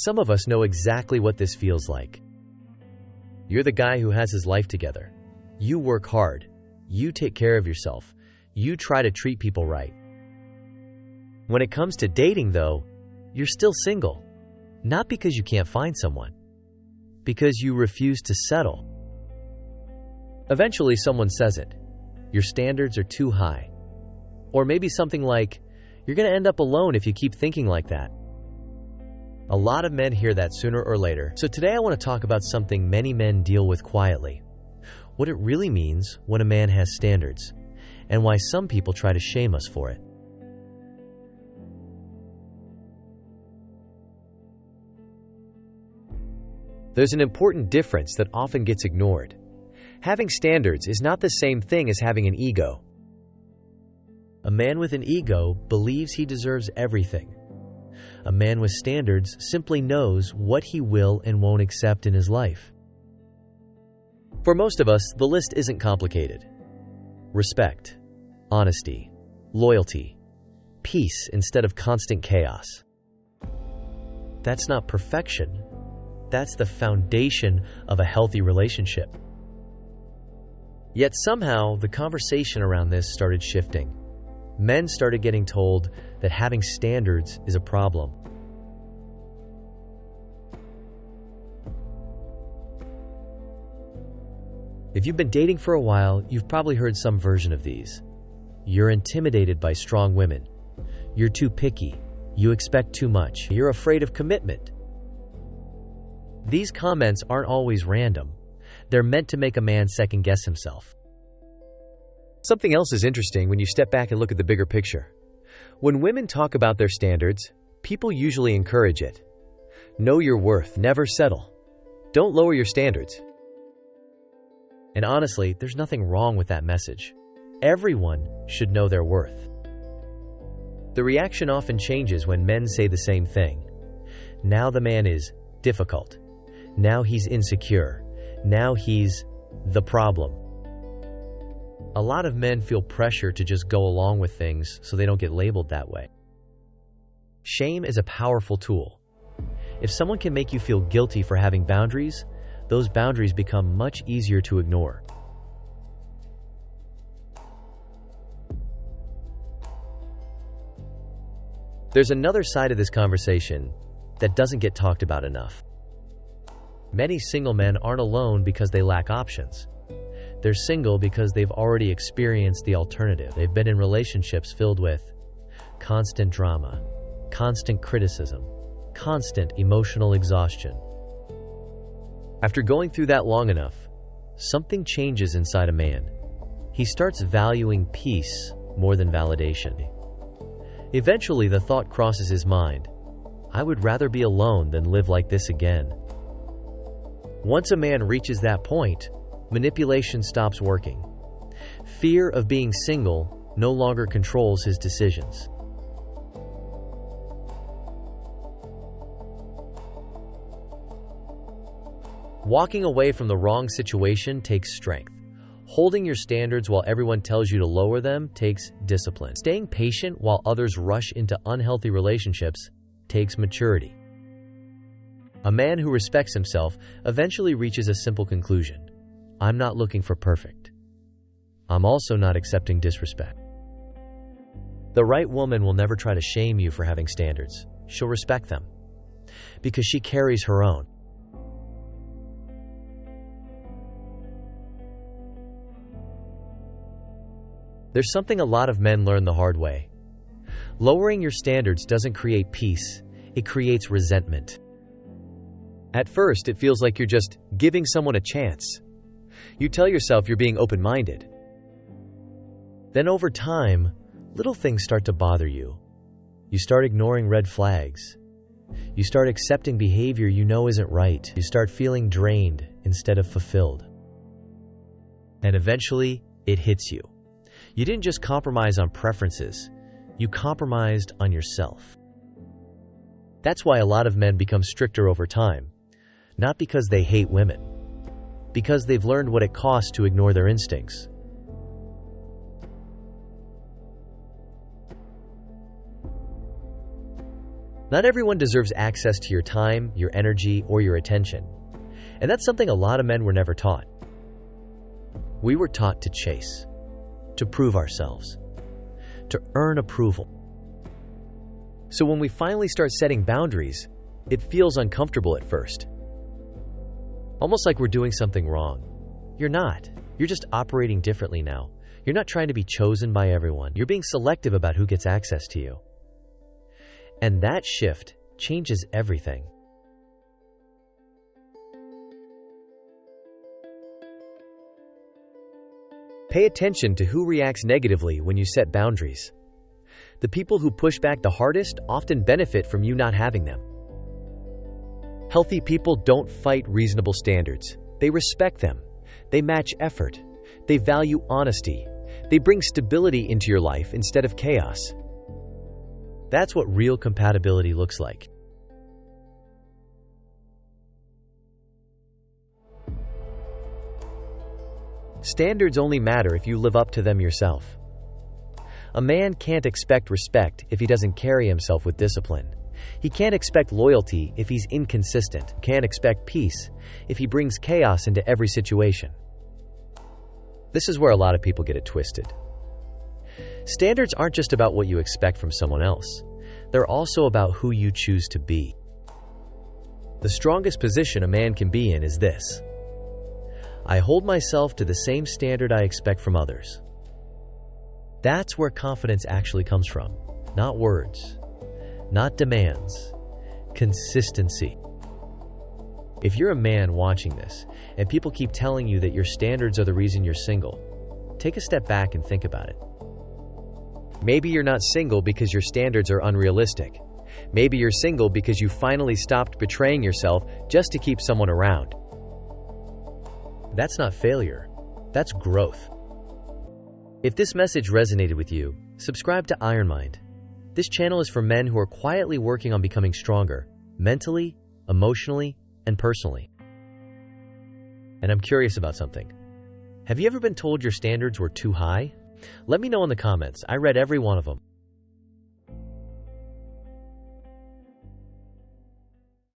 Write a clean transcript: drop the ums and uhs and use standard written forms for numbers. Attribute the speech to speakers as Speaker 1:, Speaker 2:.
Speaker 1: Some of us know exactly what this feels like. You're the guy who has his life together. You work hard. You take care of yourself. You try to treat people right. When it comes to dating, though, you're still single. Not because you can't find someone, because you refuse to settle. Eventually, someone says it. Your standards are too high. Or maybe something like, you're going to end up alone if you keep thinking like that. A lot of men hear that sooner or later. So today I want to talk about something many men deal with quietly. What it really means when a man has standards, and why some people try to shame us for it. There's an important difference that often gets ignored. Having standards is not the same thing as having an ego. A man with an ego believes he deserves everything. A man with standards simply knows what he will and won't accept in his life. For most of us, the list isn't complicated. Respect, honesty, loyalty, peace instead of constant chaos. That's not perfection. That's the foundation of a healthy relationship. Yet somehow, the conversation around this started shifting. Men started getting told that having standards is a problem. If you've been dating for a while, you've probably heard some version of these. You're intimidated by strong women. You're too picky. You expect too much. You're afraid of commitment. These comments aren't always random. They're meant to make a man second-guess himself. Something else is interesting when you step back and look at the bigger picture. When women talk about their standards, people usually encourage it. Know your worth, never settle. Don't lower your standards. And honestly, there's nothing wrong with that message. Everyone should know their worth. The reaction often changes when men say the same thing. Now the man is difficult. Now he's insecure. Now he's the problem. A lot of men feel pressure to just go along with things so they don't get labeled that way. Shame is a powerful tool. If someone can make you feel guilty for having boundaries, those boundaries become much easier to ignore. There's another side of this conversation that doesn't get talked about enough. Many single men aren't alone because they lack options. They're single because they've already experienced the alternative. They've been in relationships filled with constant drama, constant criticism, constant emotional exhaustion. After going through that long enough, something changes inside a man. He starts valuing peace more than validation. Eventually, the thought crosses his mind, I would rather be alone than live like this again. Once a man reaches that point, manipulation stops working. Fear of being single no longer controls his decisions. Walking away from the wrong situation takes strength. Holding your standards while everyone tells you to lower them takes discipline. Staying patient while others rush into unhealthy relationships takes maturity. A man who respects himself eventually reaches a simple conclusion. I'm not looking for perfect. I'm also not accepting disrespect. The right woman will never try to shame you for having standards. She'll respect them because she carries her own. There's something a lot of men learn the hard way. Lowering your standards doesn't create peace, it creates resentment. At first, it feels like you're just giving someone a chance. You tell yourself you're being open-minded. Then over time, little things start to bother you. You start ignoring red flags. You start accepting behavior you know isn't right. You start feeling drained instead of fulfilled. And eventually, it hits you. You didn't just compromise on preferences, you compromised on yourself. That's why a lot of men become stricter over time. Not because they hate women, because they've learned what it costs to ignore their instincts. Not everyone deserves access to your time, your energy, or your attention. And that's something a lot of men were never taught. We were taught to chase, to prove ourselves, to earn approval. So when we finally start setting boundaries, it feels uncomfortable at first. Almost like we're doing something wrong. You're not. You're just operating differently now. You're not trying to be chosen by everyone. You're being selective about who gets access to you. And that shift changes everything. Pay attention to who reacts negatively when you set boundaries. The people who push back the hardest often benefit from you not having them. Healthy people don't fight reasonable standards. They respect them. They match effort. They value honesty. They bring stability into your life instead of chaos. That's what real compatibility looks like. Standards only matter if you live up to them yourself. A man can't expect respect if he doesn't carry himself with discipline. He can't expect loyalty if he's inconsistent. Can't expect peace if he brings chaos into every situation. This is where a lot of people get it twisted. Standards aren't just about what you expect from someone else. They're also about who you choose to be. The strongest position a man can be in is this: I hold myself to the same standard I expect from others. That's where confidence actually comes from. Not words, not demands, consistency. If you're a man watching this, and people keep telling you that your standards are the reason you're single, take a step back and think about it. Maybe you're not single because your standards are unrealistic. Maybe you're single because you finally stopped betraying yourself just to keep someone around. That's not failure. That's growth. If this message resonated with you, subscribe to Iron Mind. This channel is for men who are quietly working on becoming stronger, mentally, emotionally, and personally. And I'm curious about something. Have you ever been told your standards were too high? Let me know in the comments. I read every one of them.